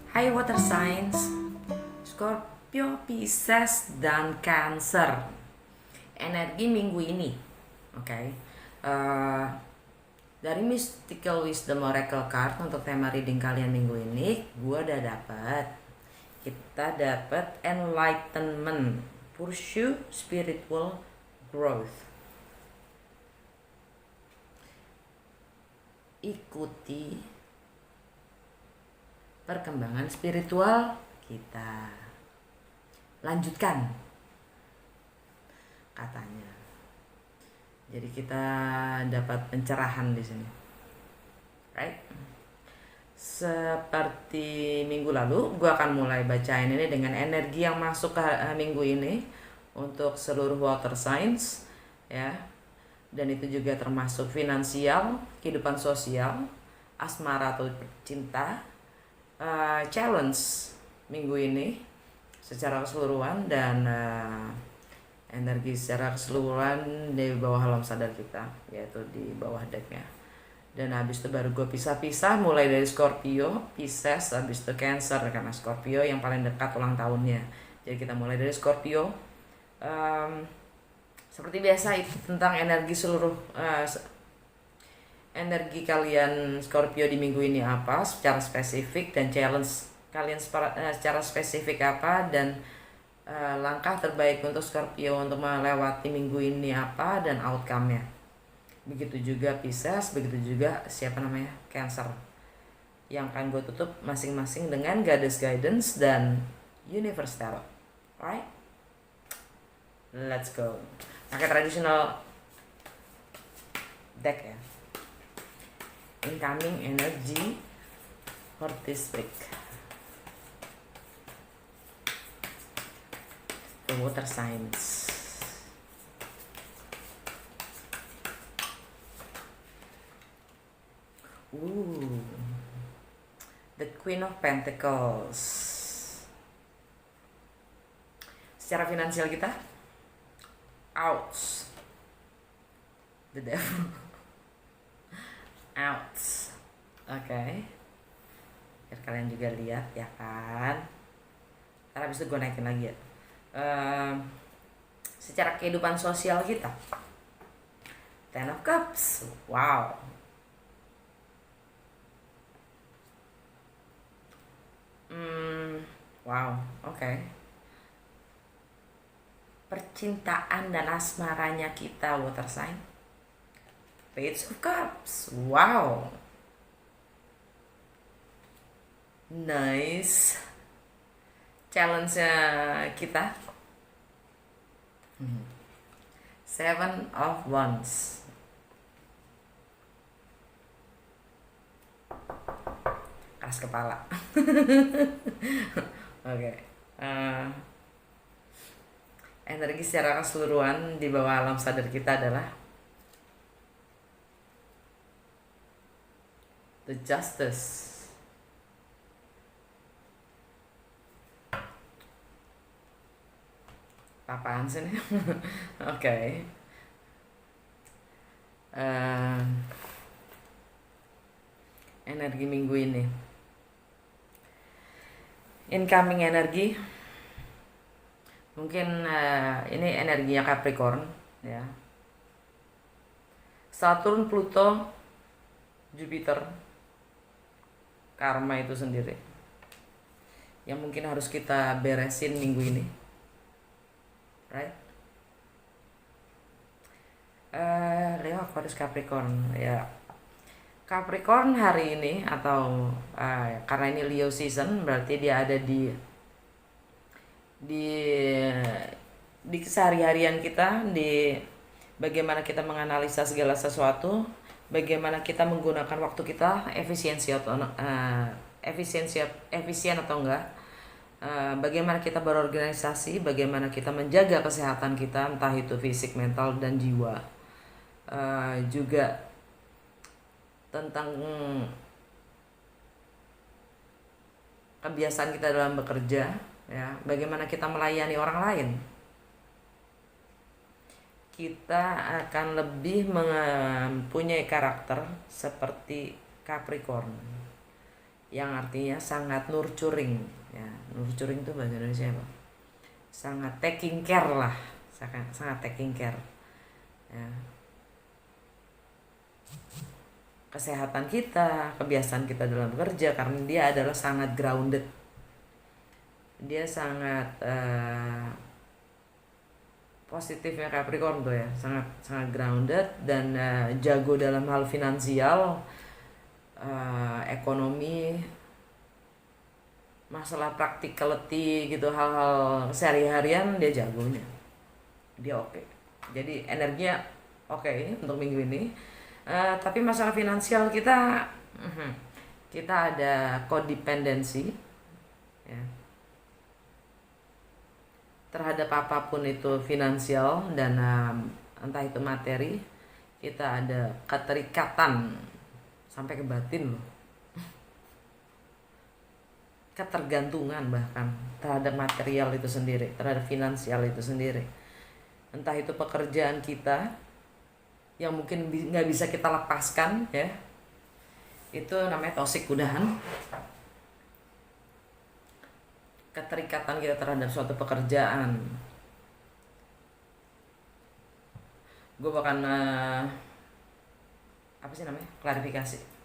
Hai water signs, Scorpio, Pisces, dan Cancer. Energi minggu ini, oke. Eh, dari Mystical Wisdom Oracle Card untuk tema reading kalian minggu ini, gue udah kita dapat enlightenment, pursue spiritual growth. Ikuti perkembangan spiritual kita. Lanjutkan, katanya. Jadi kita dapat pencerahan di sini. Right? Seperti minggu lalu, gue akan mulai bacain ini dengan energi yang masuk ke minggu ini untuk seluruh water signs, ya. Dan itu juga termasuk finansial, kehidupan sosial, asmara atau cinta, challenge minggu ini secara keseluruhan, dan energi secara keseluruhan di bawah alam sadar kita, yaitu di bawah decknya. Dan habis itu baru gue pisah-pisah, mulai dari Scorpio, Pisces, habis itu Cancer, karena Scorpio yang paling dekat ulang tahunnya. Jadi kita mulai dari Scorpio. Seperti biasa, itu tentang energi seluruh energi kalian Scorpio di minggu ini apa secara spesifik, dan challenge kalian secara spesifik apa, dan langkah terbaik untuk Scorpio untuk melewati minggu ini apa, dan outcome-nya. Begitu juga Pisces, begitu juga Cancer, yang akan gue tutup masing-masing dengan Goddess Guidance dan Universe Tarot. Alright, let's go. Pakai traditional deck ya. Incoming energy for this week. The water signs. The Queen of Pentacles. Secara finansial kita, ouch. The Devil. Ouch. Oke. Biar kalian juga lihat ya kan. Ntar habis itu gue naikin lagi ya. Secara kehidupan sosial kita, Ten of Cups. Wow. Wow, oke. Percintaan dan asmaranya kita, water sign, Page of Cups. Wow, nice. Challenge-nya kita, Seven of Wands. Keras kepala. Oke. Energi secara keseluruhan di bawah alam sadar kita adalah The Justice. Apaan sih nih? Oke. Energi minggu ini, incoming energi, mungkin ini energinya Capricorn ya. Saturn, Pluto, Jupiter, karma itu sendiri yang mungkin harus kita beresin minggu ini, right? Leo, Aquarius, Capricorn ya. Capricorn hari ini, atau karena ini Leo season, berarti dia ada di kesehari-harian kita, di bagaimana kita menganalisa segala sesuatu, bagaimana kita menggunakan waktu kita efisien atau enggak, bagaimana kita berorganisasi, bagaimana kita menjaga kesehatan kita, entah itu fisik, mental, dan jiwa. Juga tentang kebiasaan kita dalam bekerja, ya, bagaimana kita melayani orang lain. Kita akan lebih mempunyai karakter seperti Capricorn, yang artinya sangat nurturing ya. Nurturing itu bahasa Indonesia apa? Sangat taking care lah, sangat taking care ya. Kesehatan kita, kebiasaan kita dalam bekerja, karena dia adalah sangat grounded. Dia sangat positifnya Capricorn tuh ya, sangat sangat grounded dan jago dalam hal finansial, ekonomi, masalah practicality gitu, hal-hal sehari-harian dia jagonya, dia oke. Jadi energinya oke ini untuk minggu ini. Tapi masalah finansial kita, kita ada codependency ya, terhadap apapun itu finansial dan entah itu materi. Kita ada keterikatan sampai ke batin loh, ketergantungan bahkan terhadap material itu sendiri, terhadap finansial itu sendiri. Entah itu pekerjaan kita yang mungkin nggak bisa kita lepaskan ya, itu namanya toxic udahan. Keterikatan kita terhadap suatu pekerjaan. Gue bahkan apa sih namanya, klarifikasi.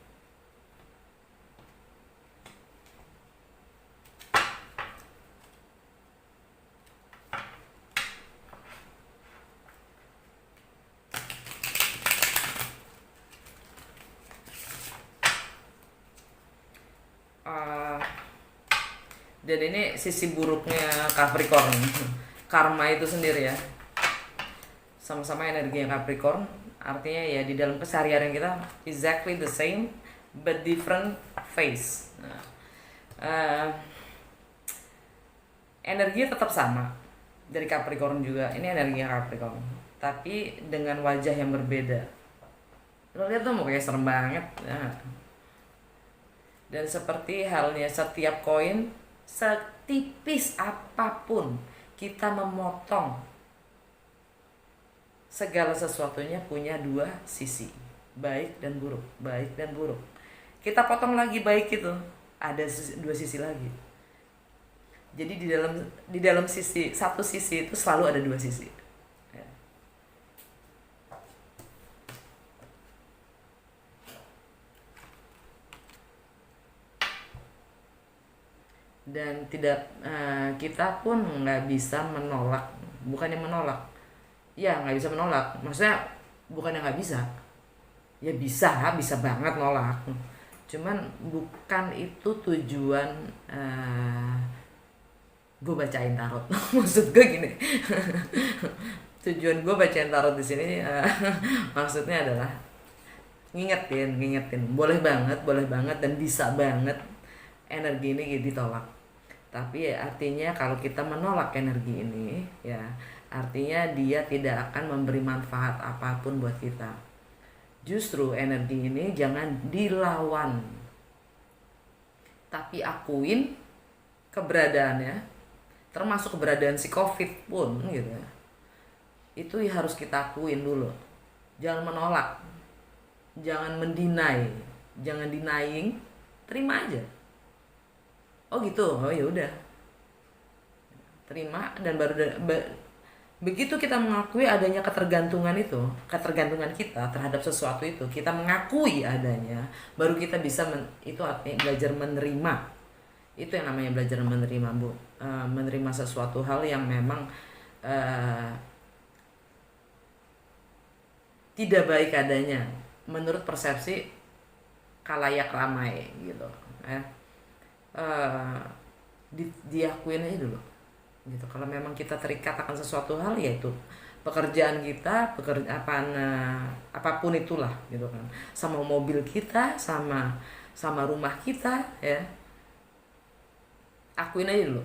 Dan ini sisi buruknya Capricorn, karma itu sendiri ya. Sama-sama energinya Capricorn, artinya ya di dalam keseharian kita exactly the same but different phase. Energinya tetap sama dari Capricorn juga, ini energinya Capricorn, tapi dengan wajah yang berbeda. Lo lihat tuh mukanya serem banget ya. Dan seperti halnya setiap koin, setipis apapun kita memotong, segala sesuatunya punya dua sisi, baik dan buruk, baik dan buruk. Kita potong lagi baik itu, ada dua sisi lagi. Jadi di dalam sisi, satu sisi itu selalu ada dua sisi. Dan tidak, kita pun nggak bisa menolak, bukannya menolak ya, nggak bisa menolak, maksudnya bukannya nggak bisa ya, bisa banget nolak, cuman bukan itu tujuan gue bacain tarot. Maksud gue gini, tujuan gue bacain tarot di sini maksudnya adalah ngingetin, boleh banget dan bisa banget energi ini ditolak. Tapi ya, artinya kalau kita menolak energi ini ya, artinya dia tidak akan memberi manfaat apapun buat kita. Justru energi ini jangan dilawan, tapi akuin keberadaannya, termasuk keberadaan si COVID pun gitu. Itu harus kita akuin dulu. Jangan menolak, jangan mendinai, jangan denying, terima aja. Oh gitu, oh ya udah, terima. Dan baru begitu kita mengakui adanya ketergantungan itu, ketergantungan kita terhadap sesuatu itu, kita mengakui adanya, baru kita bisa itu artinya belajar menerima. Itu yang namanya belajar menerima, Bu. Menerima sesuatu hal yang memang tidak baik adanya menurut persepsi khalayak ramai gitu ya. Diakuin aja dulu gitu. Kalau memang kita terikat akan sesuatu hal, yaitu pekerjaan kita, apapun itulah gitu kan, sama mobil kita, sama rumah kita ya, akuin aja dulu.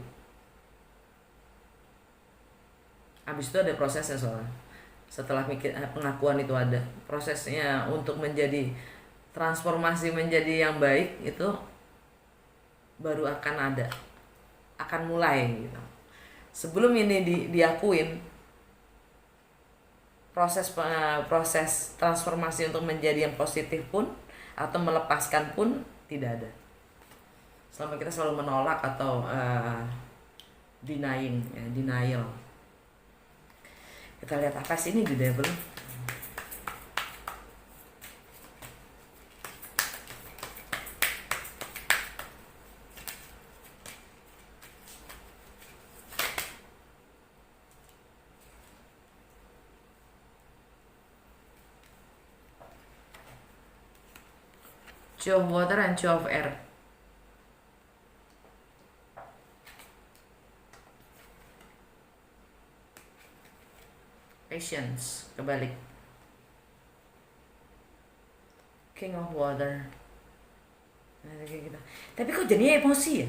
Habis itu ada prosesnya, soalnya setelah pengakuan itu ada prosesnya untuk menjadi transformasi menjadi yang baik, itu baru akan mulai gitu. Sebelum ini diakuin, proses transformasi untuk menjadi yang positif pun atau melepaskan pun tidak ada. Selama kita selalu menolak atau denial. Kita lihat apa sih ini di devil. Two of water and two of air. Patience, kebalik. King of water. Nah, kayak gitu. Tapi kok jadinya emosi ya?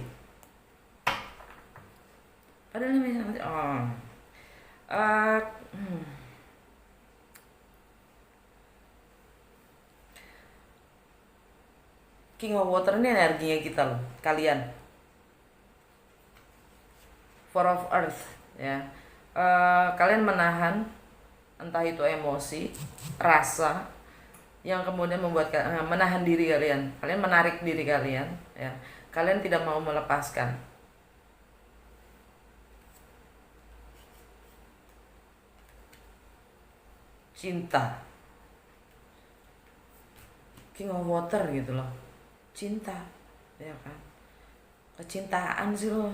Padahal ini King of water ini energinya kita loh, kalian. Four of earth ya. Kalian menahan entah itu emosi, rasa yang kemudian membuat menahan diri kalian. Kalian menarik diri kalian ya. Kalian tidak mau melepaskan. Cinta. King of water gitu loh. Cinta, ya kan? Kecintaan sih lo.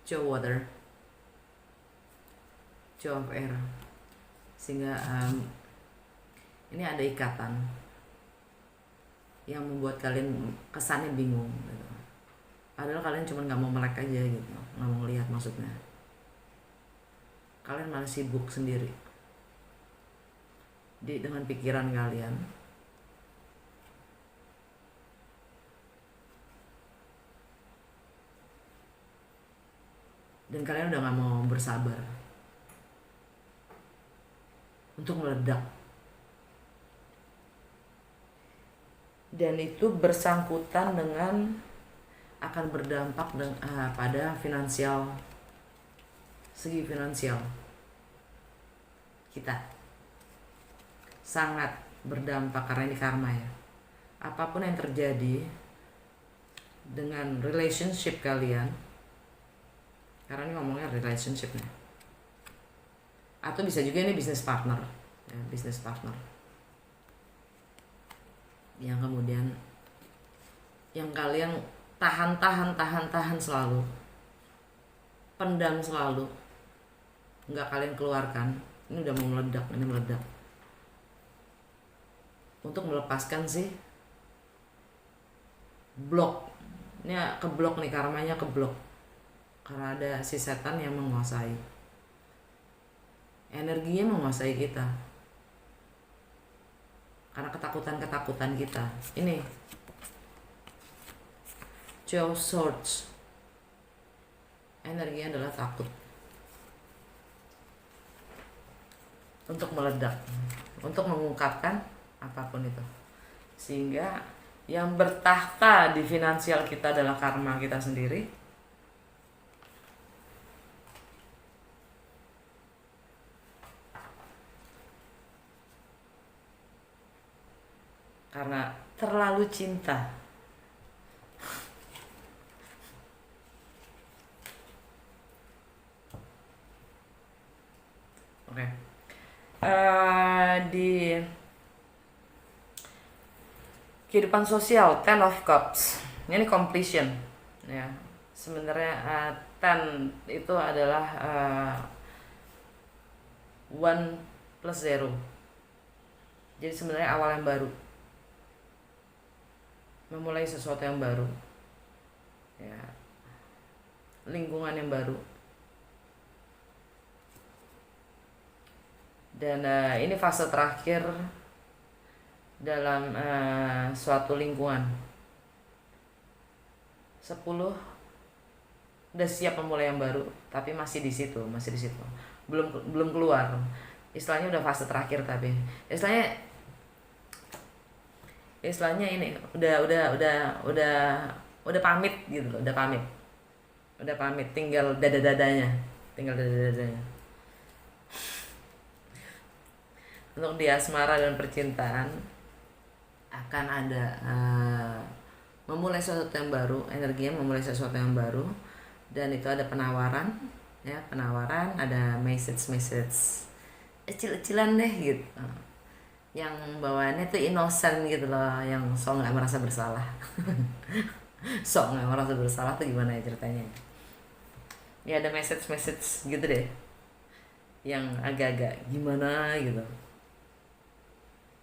Two water, two of air, sehingga ini ada ikatan yang membuat kalian kesannya bingung gitu. Padahal kalian cuma nggak mau melek aja gitu, nggak mau lihat maksudnya. Kalian malah sibuk sendiri dengan pikiran kalian. Dan kalian udah gak mau bersabar untuk meledak. Dan itu bersangkutan dengan akan berdampak pada finansial, segi finansial kita. Sangat berdampak karena ini karma ya. Apapun yang terjadi dengan relationship kalian, karena ini ngomongnya relationship nih, atau bisa juga ini business partner ya, business partner yang kemudian yang kalian tahan selalu, pendam selalu, nggak kalian keluarkan. Ini udah mau meledak, ini meledak. Untuk melepaskan sih blok, ini keblok nih, karmanya keblok karena ada si setan yang menguasai, energinya menguasai kita karena ketakutan kita. Ini Two of Swords, energinya adalah takut untuk meledak, untuk mengungkapkan apapun itu, sehingga yang bertahta di finansial kita adalah karma kita sendiri. Karena terlalu cinta. Oke. Di kehidupan sosial, Ten of Cups ini completion ya. Sebenarnya ten itu adalah 1+0. Jadi sebenarnya awal yang baru, memulai sesuatu yang baru ya, lingkungan yang baru. Dan ini fase terakhir dalam suatu lingkungan. 10 udah siap memulai yang baru, tapi masih di situ, belum keluar. Istilahnya udah fase terakhir, tapi istilahnya ini udah pamit gitu loh, udah pamit. udah pamit, tinggal dada-dadanya. Untuk di asmara dan percintaan akan ada memulai sesuatu yang baru, energinya memulai sesuatu yang baru, dan itu ada penawaran, ya penawaran, ada message kecil-kecilan deh gitu, yang bawaannya tuh innocent gitu loh, yang so nggak merasa bersalah. So nggak merasa bersalah tuh gimana ya ceritanya? Ya ada message gitu deh, yang agak-agak gimana gitu.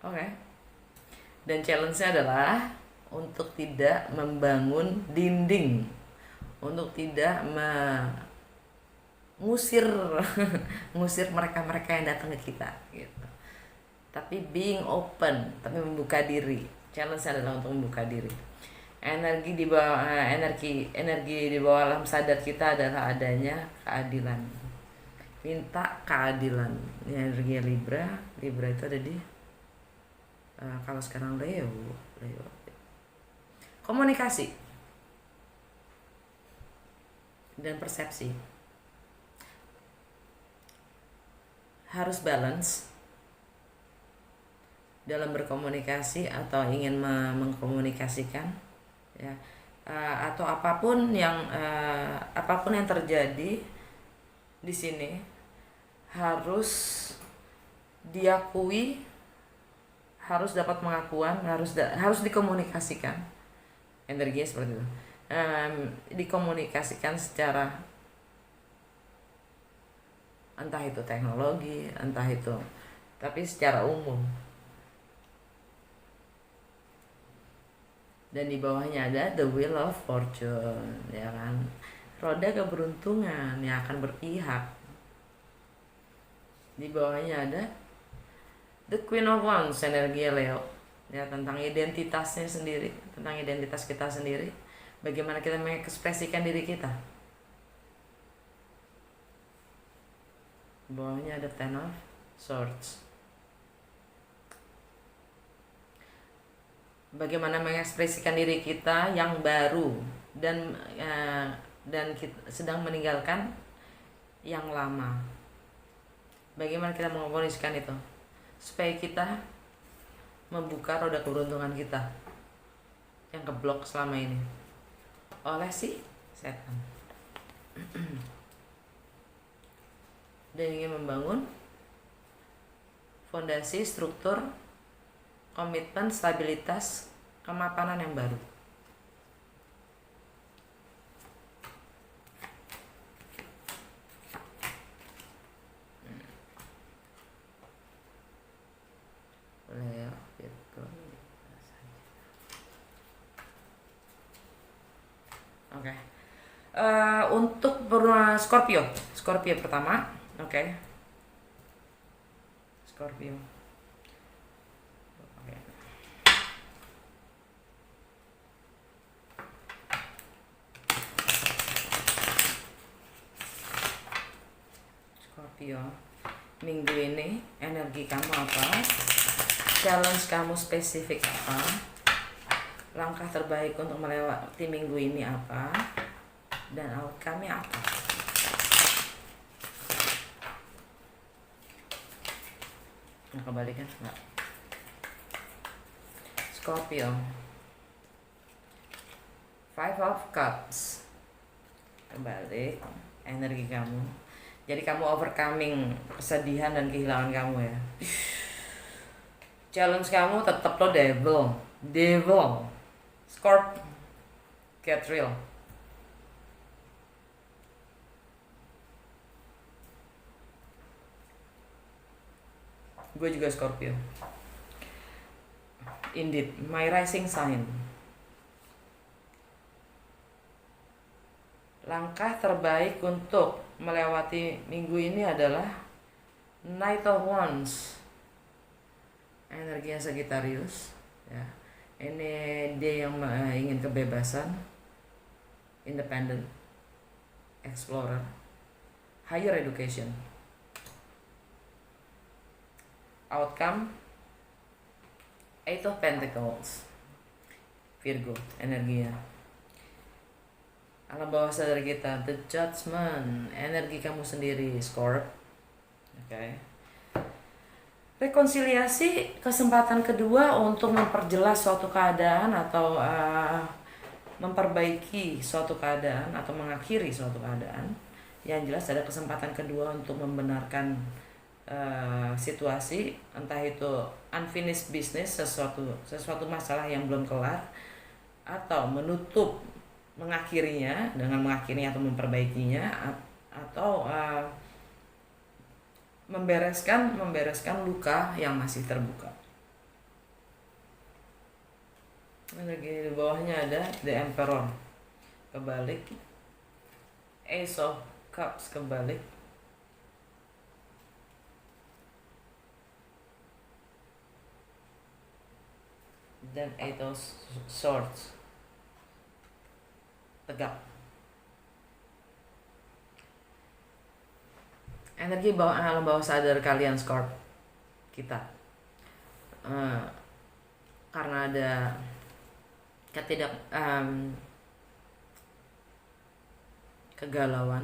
Oke. Dan challenge-nya adalah untuk tidak membangun dinding, untuk tidak mengusir ngusir mereka-mereka yang datang ke kita gitu. Tapi being open, tapi membuka diri. Challenge-nya adalah untuk membuka diri. Energi di bawah energi di bawah alam sadar kita adalah adanya keadilan. Minta keadilan. Energi Libra itu ada di kalau sekarang Leo komunikasi dan persepsi harus balance dalam berkomunikasi atau ingin mengkomunikasikan, ya, atau apapun yang terjadi di sini harus diakui, harus dapat pengakuan, harus dikomunikasikan. Energinya seperti itu, dikomunikasikan secara entah itu teknologi, entah itu, tapi secara umum. Dan di bawahnya ada the wheel of fortune, ya kan, roda keberuntungan yang akan berpihak. Di bawahnya ada the Queen of Wands, energi Leo, ya, tentang identitasnya sendiri, tentang identitas kita sendiri, bagaimana kita mengekspresikan diri kita. Bawahnya ada Ten of Swords, bagaimana mengekspresikan diri kita yang baru dan kita sedang meninggalkan yang lama. Bagaimana kita mengomunikasikan itu supaya kita membuka roda keberuntungan kita yang keblok selama ini oleh si setan. Dan ingin membangun fondasi, struktur, komitmen, stabilitas, kemapanan yang baru. Leo, Virgo, oke. Untuk Scorpio pertama, oke. Scorpio. Scorpio, minggu ini energi kamu apa? Challenge kamu spesifik apa? Langkah terbaik untuk melewati minggu ini apa? Dan outcome-nya apa? Kembalikan enggak? Scorpio, Five of Cups, kembali energi kamu. Jadi kamu overcoming kesedihan dan kehilangan kamu, ya. Challenge kamu tetap lo devil, Scorp, get real. Gue juga Scorpio. Indeed, my rising sign. Langkah terbaik untuk melewati minggu ini adalah Knight of Wands, energinya Sagittarius, ya. Ini dia yang ingin kebebasan, independent, explorer, higher education. Outcome, Eight of Pentacles, Virgo energinya. alam bawah sadar kita, the judgment, energi kamu sendiri, Scorp. Oke. Rekonsiliasi, kesempatan kedua untuk memperjelas suatu keadaan atau memperbaiki suatu keadaan atau mengakhiri suatu keadaan. Yang jelas ada kesempatan kedua untuk membenarkan situasi, entah itu unfinished business, sesuatu masalah yang belum kelar, atau mengakhirinya dengan mengakhirinya atau memperbaikinya, atau membereskan luka yang masih terbuka. Lagi di bawahnya ada The Emperor kebalik, Ace of Cups kebalik, dan Eight of Swords tegak. Energi alam bawah sadar kalian, Scorp, kita karena ada kegalauan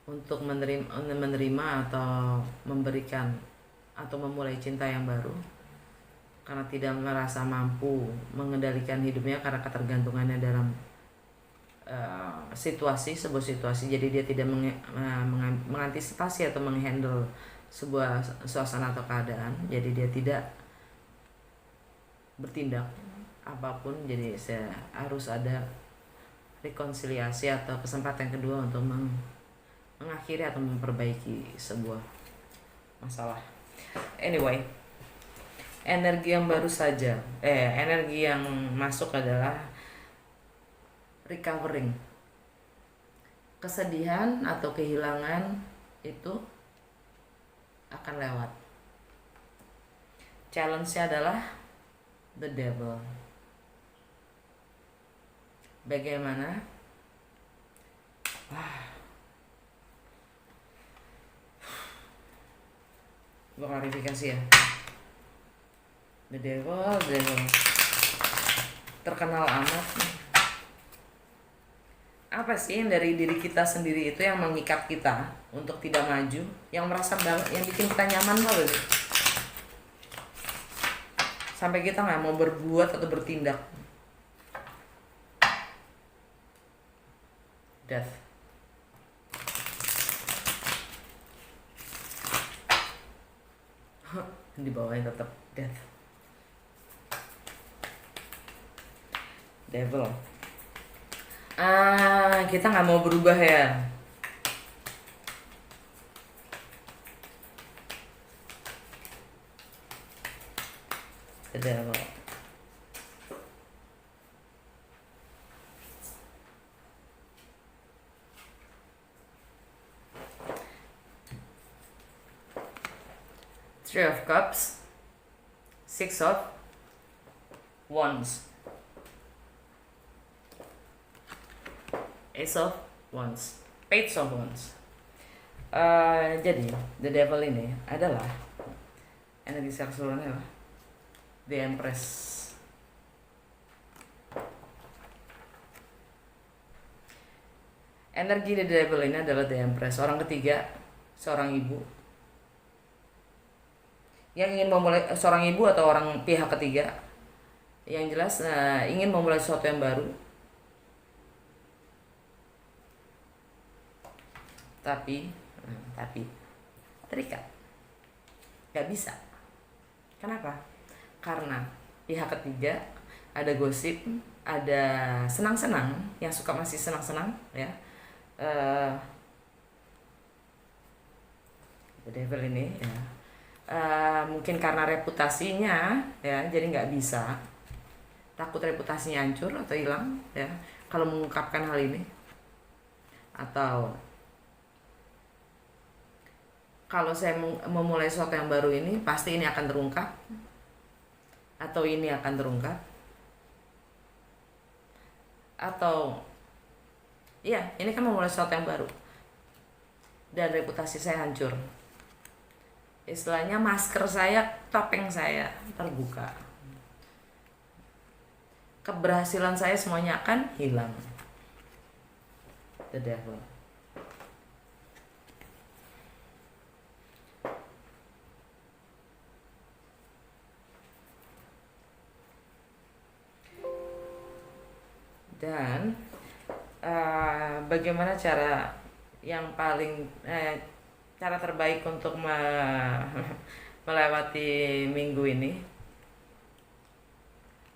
untuk menerima atau memberikan atau memulai cinta yang baru, karena tidak merasa mampu mengendalikan hidupnya karena ketergantungannya dalam sebuah situasi, jadi dia tidak mengantisipasi atau menghandle sebuah suasana atau keadaan, jadi dia tidak bertindak apapun. Jadi harus ada rekonsiliasi atau kesempatan kedua untuk mengakhiri atau memperbaiki sebuah masalah. Anyway, energi yang masuk adalah recovering. Kesedihan atau kehilangan itu akan lewat. Challenge-nya adalah the devil. Bagaimana? Gue klarifikasi ya. The devil terkenal amat. Apa sih yang dari diri kita sendiri itu yang mengikat kita untuk tidak maju, yang merasa banget, yang bikin kita nyaman banget, sampai kita nggak mau berbuat atau bertindak? Death. Di bawahnya tetap death. Devil. Kita nggak mau berubah ya. The devil. Three of Cups, Six of Wands, Ace of Wands, Page of Wands. Jadi the devil ini adalah energi seksualnya The Empress. Energi the devil ini adalah The Empress, orang ketiga, seorang ibu yang ingin memulai, seorang ibu atau orang pihak ketiga yang jelas ingin memulai sesuatu yang baru, tapi terikat, gak bisa. Kenapa? Karena pihak ketiga ada gosip, ada senang-senang, yang suka masih senang-senang ya. The devil ini ya, mungkin karena reputasinya ya, jadi nggak bisa, takut reputasinya hancur atau hilang ya kalau mengungkapkan hal ini, atau kalau saya memulai sesuatu yang baru ini pasti ini akan terungkap, atau ini akan terungkap, atau ya ini kan memulai sesuatu yang baru dan reputasi saya hancur. Istilahnya masker saya, topeng saya terbuka, keberhasilan saya semuanya akan hilang. the devil. Dan bagaimana cara yang paling cara terbaik untuk melewati minggu ini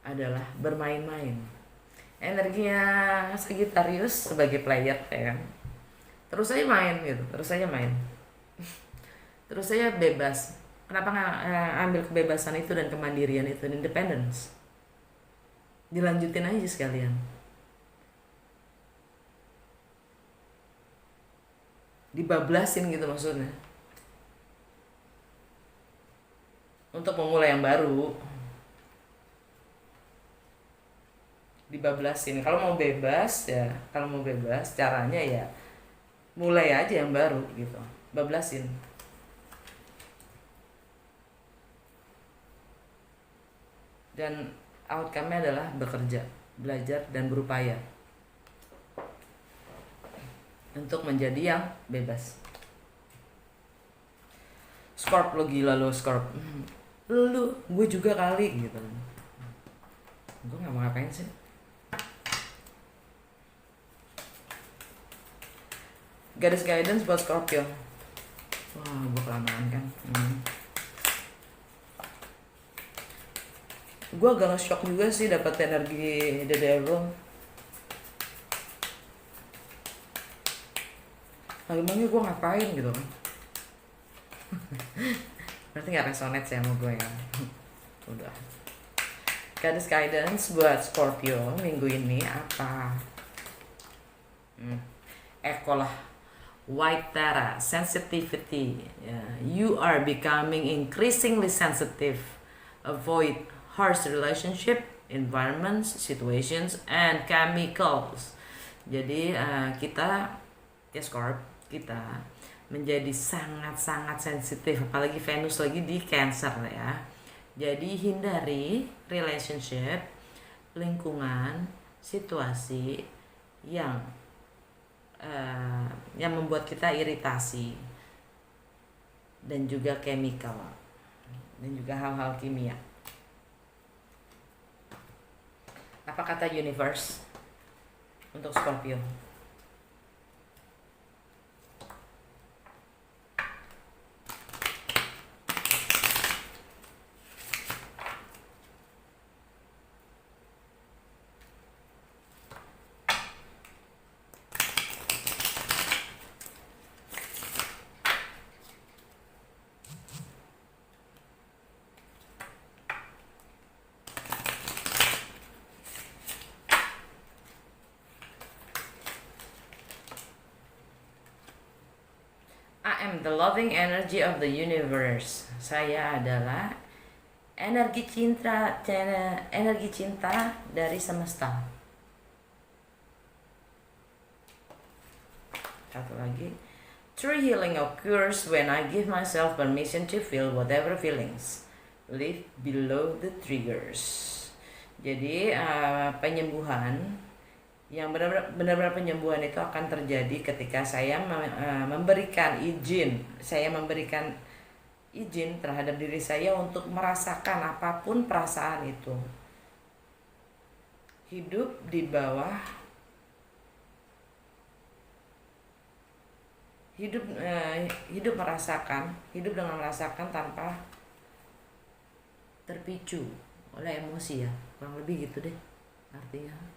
adalah bermain-main. Energinya Sagittarius sebagai player, ya kan, terus aja main gitu, terus aja main, terus aja bebas. Kenapa nggak ambil kebebasan itu dan kemandirian itu, independence, dilanjutin aja sekalian. Dibablasin gitu maksudnya, untuk memulai yang baru. Dibablasin. Kalau mau bebas ya, kalau mau bebas caranya ya mulai aja yang baru gitu, bablasin. Dan outcome-nya adalah bekerja, belajar, dan berupaya untuk menjadi yang bebas. Scorp, lo gila lo Scorp. Lu, gue juga kali gitu. Gue gak mau ngapain sih. Garis guidance buat Scorpio. Wah, gue kelamaan kan. Gue agak nge-shock juga sih dapat energi The Devil. Emangnya gue ngapain gitu kan. Berarti gak resonate sih sama gue ya. Udah. Garis guidance buat Scorpio minggu ini apa? Eko lah. White Tara, sensitivity. You are becoming increasingly sensitive. Avoid harsh relationship, environments, situations, and chemicals. Jadi kita, ya Scorp, kita menjadi sangat-sangat sensitif, apalagi Venus lagi di Cancer ya. Jadi hindari relationship, lingkungan, situasi yang membuat kita iritasi, dan juga chemical, dan juga hal-hal kimia. Apa kata universe untuk Scorpio? I am the loving energy of the universe. Saya adalah energi cinta dari semesta. Satu lagi. True healing occurs when I give myself permission to feel whatever feelings live below the triggers. Jadi penyembuhan, yang benar-benar penyembuhan itu akan terjadi ketika saya memberikan izin terhadap diri saya untuk merasakan apapun perasaan itu. Hidup di bawah, hidup dengan merasakan tanpa terpicu oleh emosi ya, kurang lebih gitu deh artinya.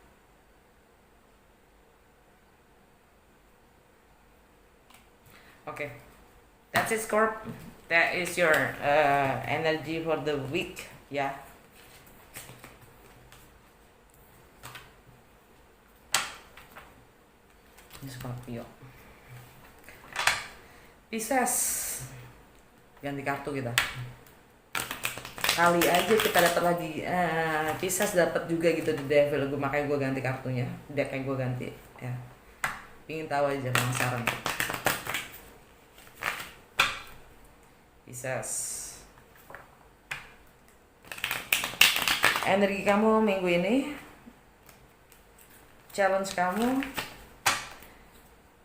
Okay, that's it, Scorp. That is your energy for the week, ya. Ini Scorpio. Pisces, ganti kartu kita. Kali aja kita dapat lagi Pisces dapat juga gitu di Devil. Makanya gue ganti kartunya. Deck yang gue ganti, ya. Pingin tahu aja, penasaran. Pisces. Energi kamu minggu ini, challenge kamu,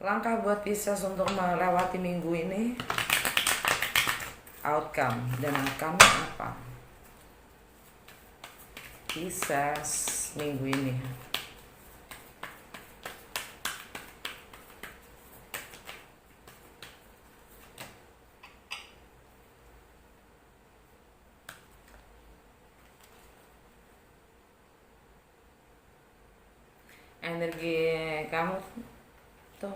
Langkah buat Pisces untuk melewati minggu ini, outcome. Dan outcome apa? Pisces minggu ini. Energi kamu tuh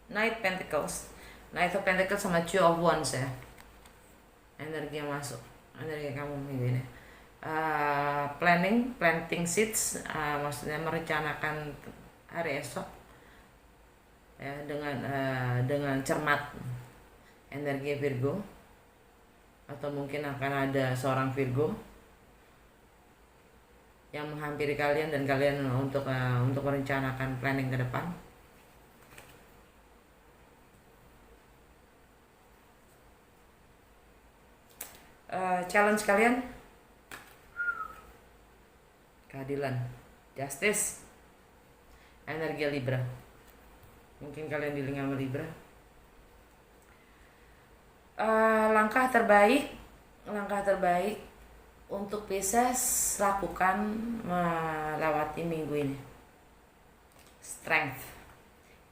Knight Pentacles, Knight of Pentacles sama Two of Wands ya. Energi yang masuk, energi kamu minggu ini. Planting seeds, maksudnya merencanakan hari esok ya dengan cermat. Energi Virgo, atau mungkin akan ada seorang Virgo yang menghampiri kalian dan kalian untuk merencanakan planning ke depan. Challenge kalian, keadilan, justice. Energi Libra, mungkin kalian di lingkungan Libra. Langkah terbaik untuk Pisces lakukan melewati minggu ini. Strength,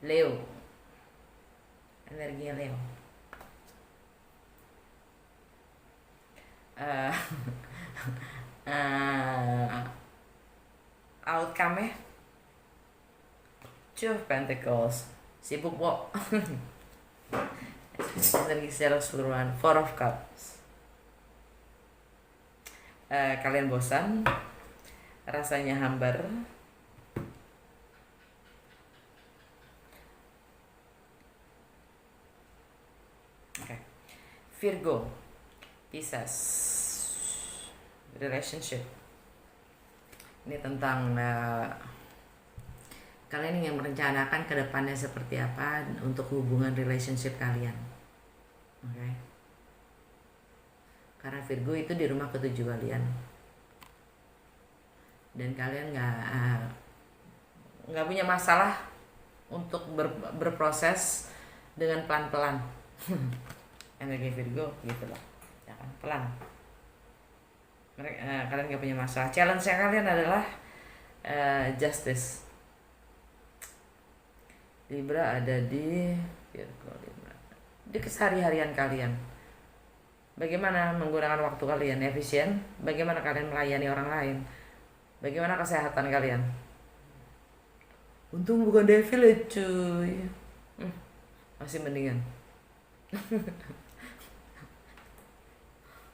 Leo, energinya Leo. Outcome-nya Two of Pentacles, sibuk kok. Energi secara keseluruhan, Four of Cups. Kalian bosan, rasanya hambar, Virgo, Pisces, relationship. Ini tentang kalian ingin merencanakan ke depannya seperti apa untuk hubungan relationship kalian. Oke. Karena Virgo itu di rumah ke-7 kalian. Dan kalian nggak punya masalah untuk berproses dengan pelan-pelan. Energi Virgo gitu loh, ya kan, pelan. Kalian nggak punya masalah. Challenge kalian adalah justice. Libra ada di Virgo, Libra di kesehari-harian kalian. Bagaimana menggunakan waktu kalian efisien? Bagaimana kalian melayani orang lain? Bagaimana kesehatan kalian? Untung bukan devil ya cuy. Masih mendingan.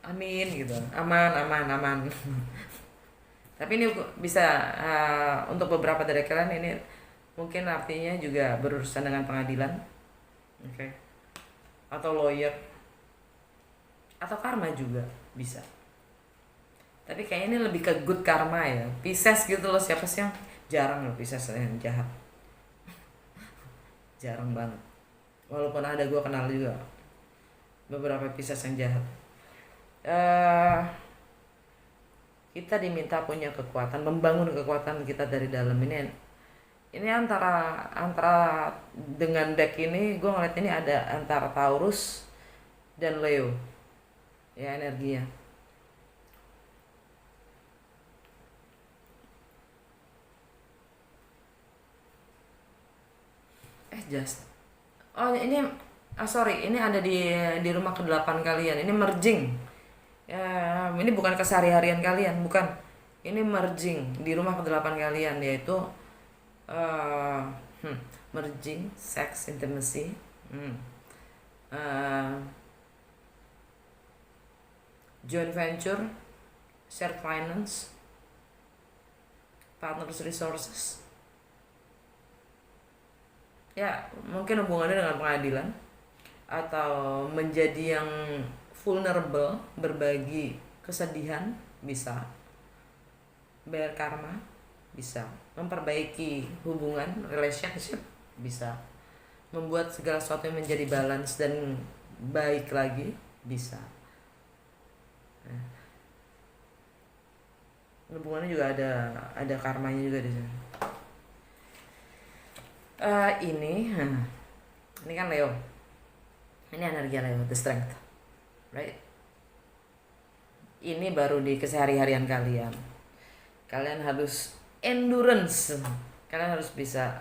Amin gitu, aman. Tapi ini bisa untuk beberapa dari kalian ini mungkin artinya juga berurusan dengan pengadilan, oke, atau lawyer, atau karma juga bisa. Tapi kayaknya ini lebih ke good karma ya, Pisces gitu loh. Siapa sih yang jarang loh Pisces yang jahat? Jarang banget. Walaupun ada, gue kenal juga beberapa Pisces yang jahat. Kita diminta punya kekuatan, membangun kekuatan kita dari dalam. Ini antara dengan deck ini gue ngeliat ini ada antara Taurus dan Leo ya energinya. Ini ada di rumah ke-8 kalian. Ini merging. Ini bukan kesehari-harian kalian, bukan. Ini merging di rumah ke-8 kalian, yaitu merging, sex, intimacy, joint venture, shared finance, partners resources. Ya, mungkin hubungannya dengan pengadilan atau menjadi yang vulnerable, berbagi kesedihan, bisa bayar karma, bisa memperbaiki hubungan relationship, bisa membuat segala sesuatu yang menjadi balance dan baik lagi, bisa. Hubungannya juga ada karmanya juga di sini. Ini kan Leo, ini energi Leo, the strength, right? Ini baru di kesehari-harian kalian. Kalian harus endurance, kalian harus bisa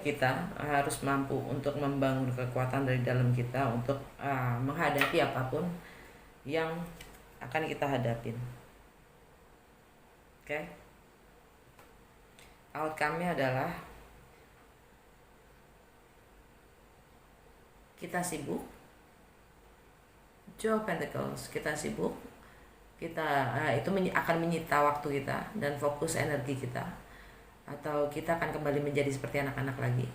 kita harus mampu untuk membangun kekuatan dari dalam kita untuk menghadapi apapun yang akan kita hadapin. Oke? Outcome-nya adalah kita sibuk, Joe Pentacles, kita sibuk, itu akan menyita waktu kita dan fokus energi kita, atau kita akan kembali menjadi seperti anak-anak lagi,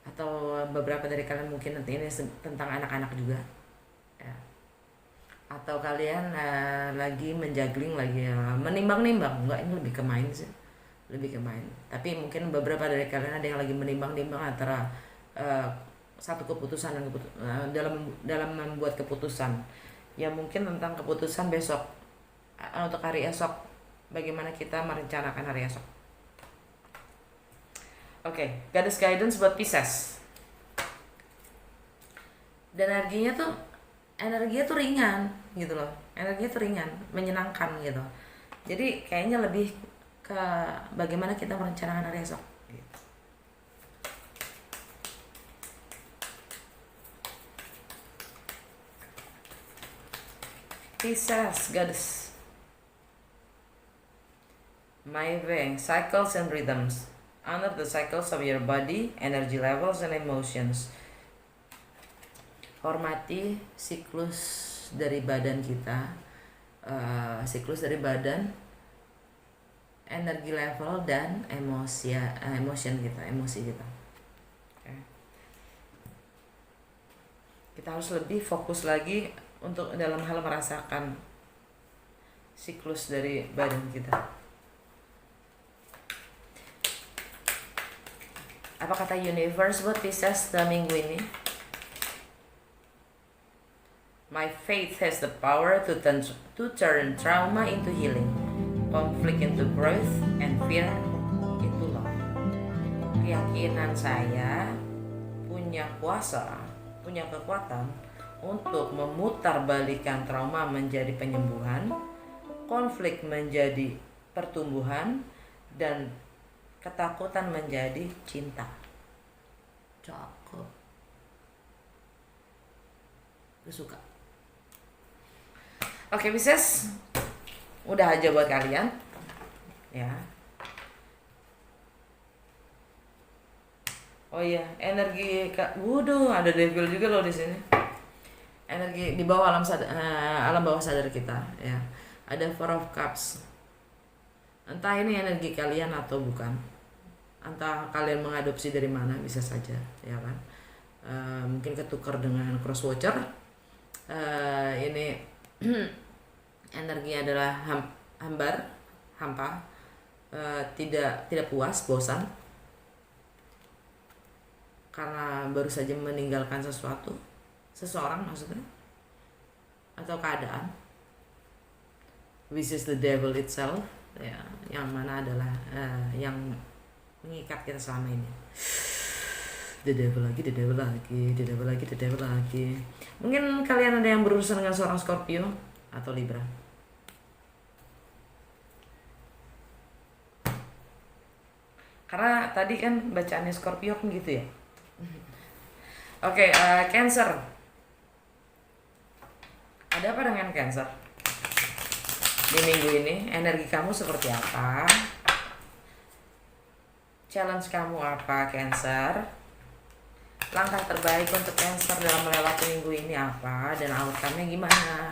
atau beberapa dari kalian mungkin nanti ini tentang anak-anak juga ya. Atau kalian lagi menjuggling, lagi menimbang-nimbang, enggak, ini lebih ke main sih, lebih ke main, tapi mungkin beberapa dari kalian ada yang lagi menimbang-nimbang antara satu keputusan dan dalam membuat keputusan ya, mungkin tentang keputusan besok, untuk hari esok, bagaimana kita merencanakan hari esok. Oke, Goddess Guidance buat Pisces. Dan energinya tuh ringan gitu loh, energinya tuh ringan, menyenangkan gitu. Jadi kayaknya lebih ke bagaimana kita merencanakan hari esok gitu. Pisces Goddess, my being, cycles and rhythms. Honor the cycles of your body, energy levels, and emotions. Hormati siklus dari badan kita, siklus dari badan, energi level, dan emosi kita. Okay. Kita harus lebih fokus lagi untuk dalam hal merasakan siklus dari badan kita. Apa kata universe buat Pisces dalam minggu ini? My faith has the power to turn trauma into healing, conflict into growth, and fear into love. Keyakinan saya punya kuasa, punya kekuatan untuk memutarbalikkan trauma menjadi penyembuhan, konflik menjadi pertumbuhan, dan ketakutan menjadi cinta. Cakep. Gue suka. Oke, Pisces, udah aja buat kalian ya. Oh iya, energi waduh, ada devil juga loh di sini. Energi di bawah alam bawah sadar kita ya. Ada Four of Cups. Entah ini energi kalian atau bukan, entah kalian mengadopsi dari mana, bisa saja ya kan. Mungkin ketukar dengan Cross Watcher. Ini energi adalah hampa, tidak puas, bosan karena baru saja meninggalkan seseorang maksudnya, atau keadaan, which is the devil itself ya, yang mana adalah yang mengikat kita selama ini. The devil lagi. Mungkin kalian ada yang berurusan dengan seorang Scorpio atau Libra. Karena tadi kan bacaannya Scorpio kan gitu ya. Oke, Cancer. Ada apa dengan Cancer? Di minggu ini energi kamu seperti apa? Challenge kamu apa, Cancer? Langkah terbaik untuk Cancer dalam melewati minggu ini apa? Dan outcome-nya gimana?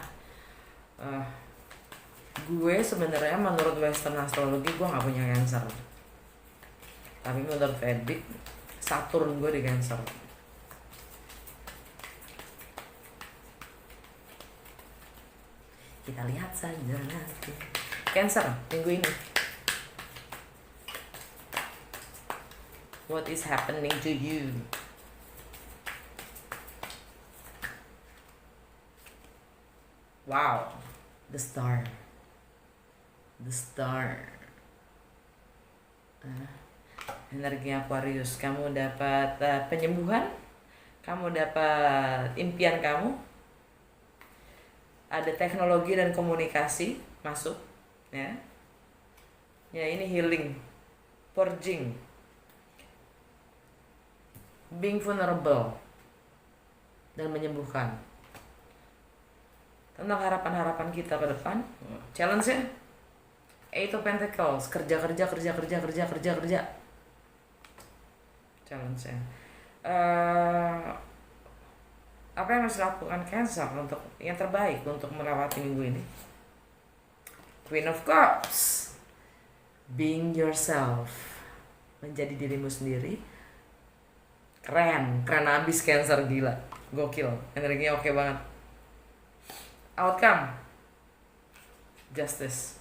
Gue sebenarnya menurut Western Astrology gue gak punya Cancer. Tapi menurut Vedic, Saturn gue di Cancer. Kita lihat saja nanti. Cancer minggu ini, what is happening to you? Wow, the star. energi Aquarius. Kamu dapat penyembuhan, kamu dapat impian kamu, ada teknologi dan komunikasi masuk, ya. Ya, ini healing, purging, being vulnerable, dan menyembuhkan. Tentang harapan-harapan kita ke depan, challenge-nya Eight of Pentacles, kerja. Challenge-nya. Apa yang harus dilakukan Cancer untuk yang terbaik untuk melewati minggu ini? Queen of Cups, being yourself, menjadi dirimu sendiri. Keren abis Cancer, gila, gokil, energinya oke banget. Outcome, justice.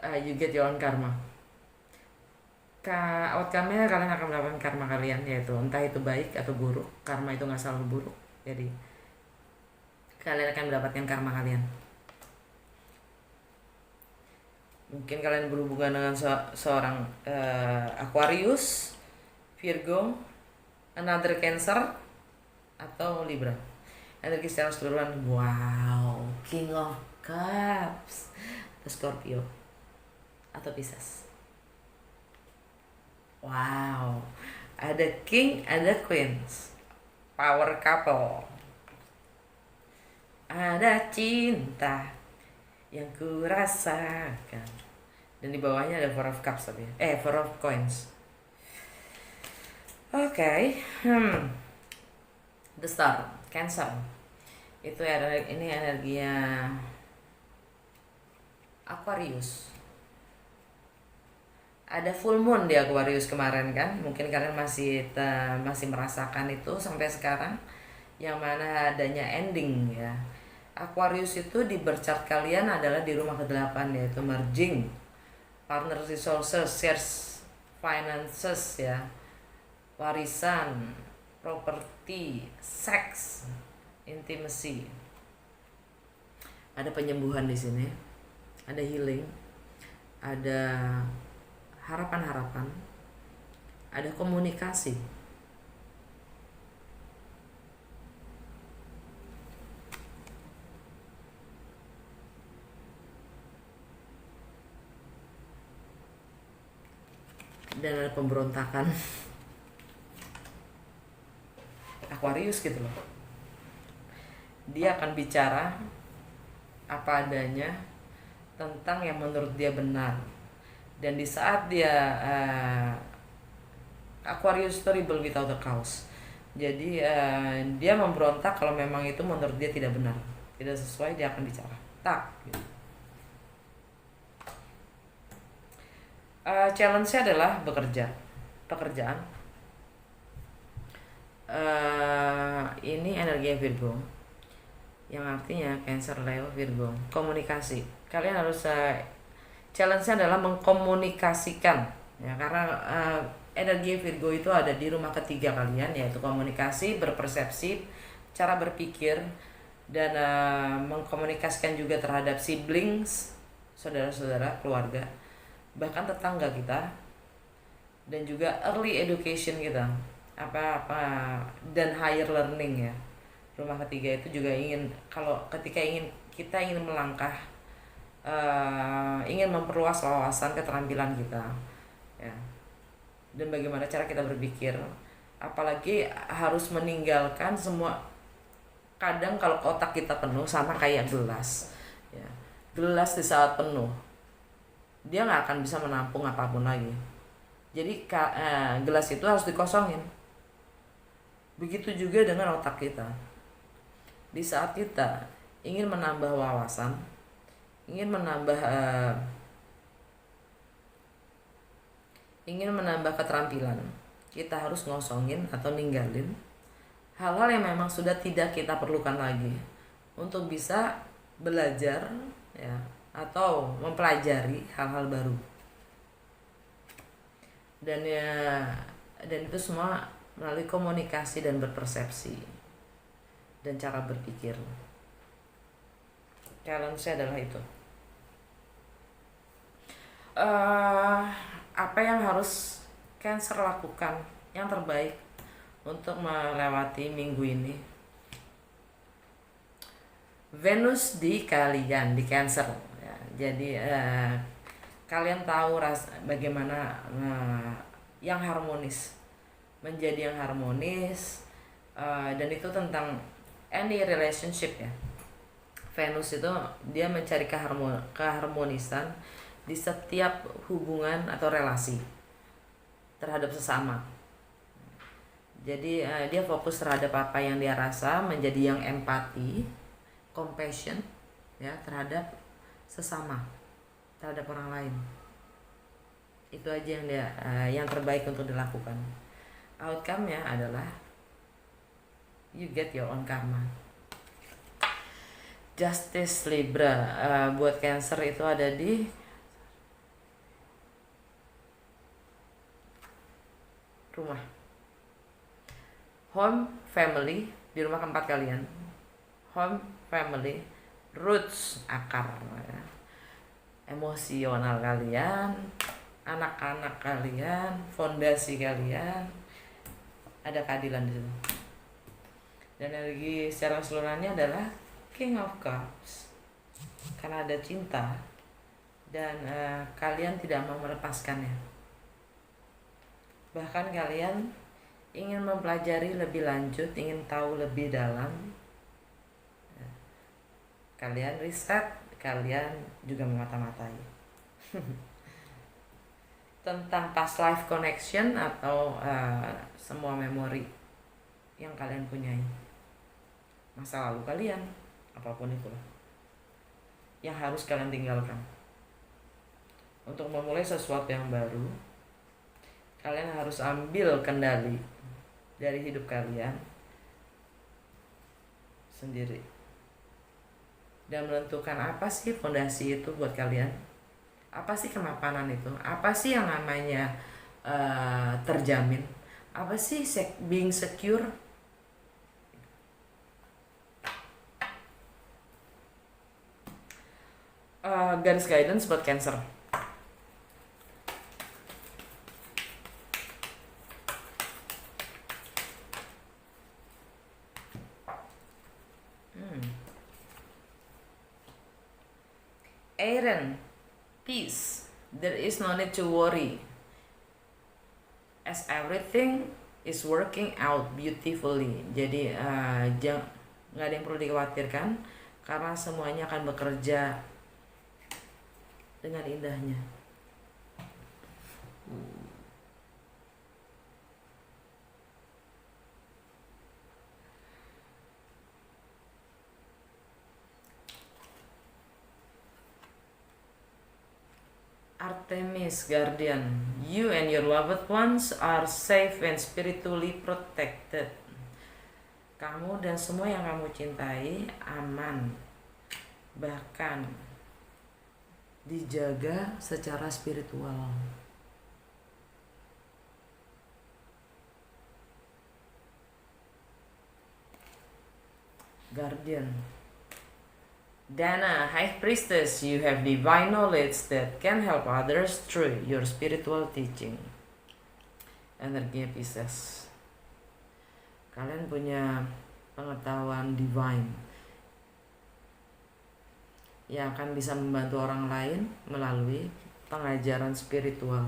You get your own karma. Outcome-nya kalian akan mendapatkan karma kalian, yaitu entah itu baik atau buruk. Karma itu nggak selalu buruk, jadi kalian akan mendapatkan karma kalian. Mungkin kalian berhubungan dengan seorang Aquarius, Virgo, another Cancer, atau Libra. Energi secara keseluruhan, wow, King of Cups, atau Scorpio, atau Pisces. Wow, ada King, ada Queens, power couple. Ada cinta yang kurasakan. Dan di bawahnya ada Four of Cups tadi. Four of Coins. Oke. The Star, Cancer. Itu ini energinya Aquarius. Ada full moon di Aquarius kemarin kan, mungkin kalian masih merasakan itu sampai sekarang, yang mana adanya ending ya. Aquarius itu di birth chart kalian adalah di rumah ke-8, yaitu merging, partner resources, shares, finances ya, warisan, properti, seks, intimacy. Ada penyembuhan di sini, ada healing, ada harapan-harapan, ada komunikasi. Dan ada pemberontakan. Aquarius gitu loh. Dia akan bicara apa adanya tentang yang menurut dia benar. Dan di saat dia Aquarius itu rebel without a cause. Jadi dia memberontak kalau memang itu menurut dia tidak benar, tidak sesuai, dia akan bicara. Tak. Gitu. Challenge-nya adalah pekerjaan. Ini energi Virgo, yang artinya Cancer, Leo, Virgo. Komunikasi. Kalian harus challenge-nya adalah mengkomunikasikan ya, karena energi Virgo itu ada di rumah ketiga kalian, yaitu komunikasi, berpersepsi, cara berpikir, dan mengkomunikasikan juga terhadap siblings, saudara-saudara, keluarga, bahkan tetangga kita, dan juga early education kita, apa dan higher learning ya. Rumah ketiga itu juga ketika kita ingin melangkah, ingin memperluas wawasan, keterampilan kita ya, dan bagaimana cara kita berpikir, apalagi harus meninggalkan semua. Kadang kalau otak kita penuh, sama kayak gelas ya, gelas di saat penuh dia nggak akan bisa menampung apapun lagi. Jadi gelas itu harus dikosongin. Begitu juga dengan otak kita. Di saat kita ingin menambah wawasan, ingin menambah keterampilan, kita harus ngosongin atau ninggalin hal-hal yang memang sudah tidak kita perlukan lagi, untuk bisa belajar ya, atau mempelajari hal-hal baru. Dan itu semua melalui komunikasi dan berpersepsi dan cara berpikir. Challenge-nya adalah itu. eh apa yang harus Cancer lakukan yang terbaik untuk melewati minggu ini? Venus di kalian, di Cancer ya. Jadi kalian tahu bagaimana yang harmonis, menjadi yang harmonis, dan itu tentang any relationship ya. Venus itu dia mencari keharmonisan di setiap hubungan atau relasi terhadap sesama. Jadi dia fokus terhadap apa yang dia rasa, menjadi yang empati, compassion ya terhadap sesama, terhadap orang lain. Itu aja yang dia yang terbaik untuk dilakukan. Outcome-nya adalah you get your own karma. Justice Libra buat Cancer itu ada di rumah, home, family, di rumah keempat kalian. Home, family, roots, akar ya. Emosional kalian, anak-anak kalian, fondasi kalian, ada keadilan di situ. Dan energi secara keseluruhannya adalah King of Cups, karena ada cinta dan kalian tidak mau melepaskannya. Bahkan kalian ingin mempelajari lebih lanjut, ingin tahu lebih dalam. Kalian riset, kalian juga memata-matai tentang past life connection atau semua memori yang kalian punyai, masa lalu kalian, apapun itulah yang harus kalian tinggalkan untuk memulai sesuatu yang baru. Kalian harus ambil kendali dari hidup kalian sendiri dan menentukan apa sih fondasi itu buat kalian, apa sih kemapanan itu, apa sih yang namanya terjamin, apa sih being secure. Garis guidance buat Cancer. Aaron, peace. There is no need to worry, as everything is working out beautifully. Jadi nggak ada yang perlu dikhawatirkan karena semuanya akan bekerja dengan indahnya. Artemis Guardian, you and your loved ones are safe and spiritually protected. Kamu dan semua yang kamu cintai aman, bahkan dijaga secara spiritual. Guardian. Dana, High Priestess, you have divine knowledge that can help others through your spiritual teaching. Energi Pisces. Kalian punya pengetahuan divine yang akan bisa membantu orang lain melalui pengajaran spiritual.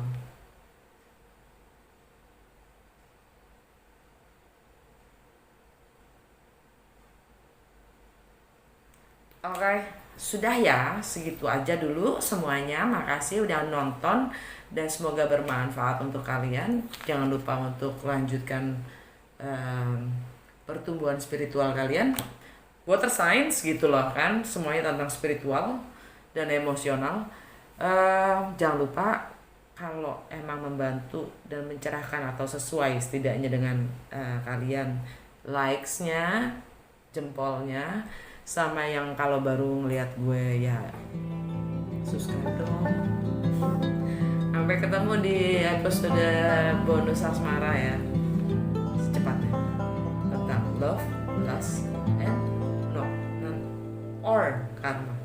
Oke, sudah ya, segitu aja dulu semuanya. Makasih udah nonton dan semoga bermanfaat untuk kalian. Jangan lupa untuk lanjutkan pertumbuhan spiritual kalian. Water signs gitu loh kan, semuanya tentang spiritual dan emosional. Jangan lupa kalau emang membantu dan mencerahkan atau sesuai setidaknya dengan kalian, likes-nya, jempolnya. Sama yang kalau baru ngeliat gue ya subscribe dong. Sampai ketemu di episode bonus asmara ya secepatnya tentang love, lust, and no, or karma.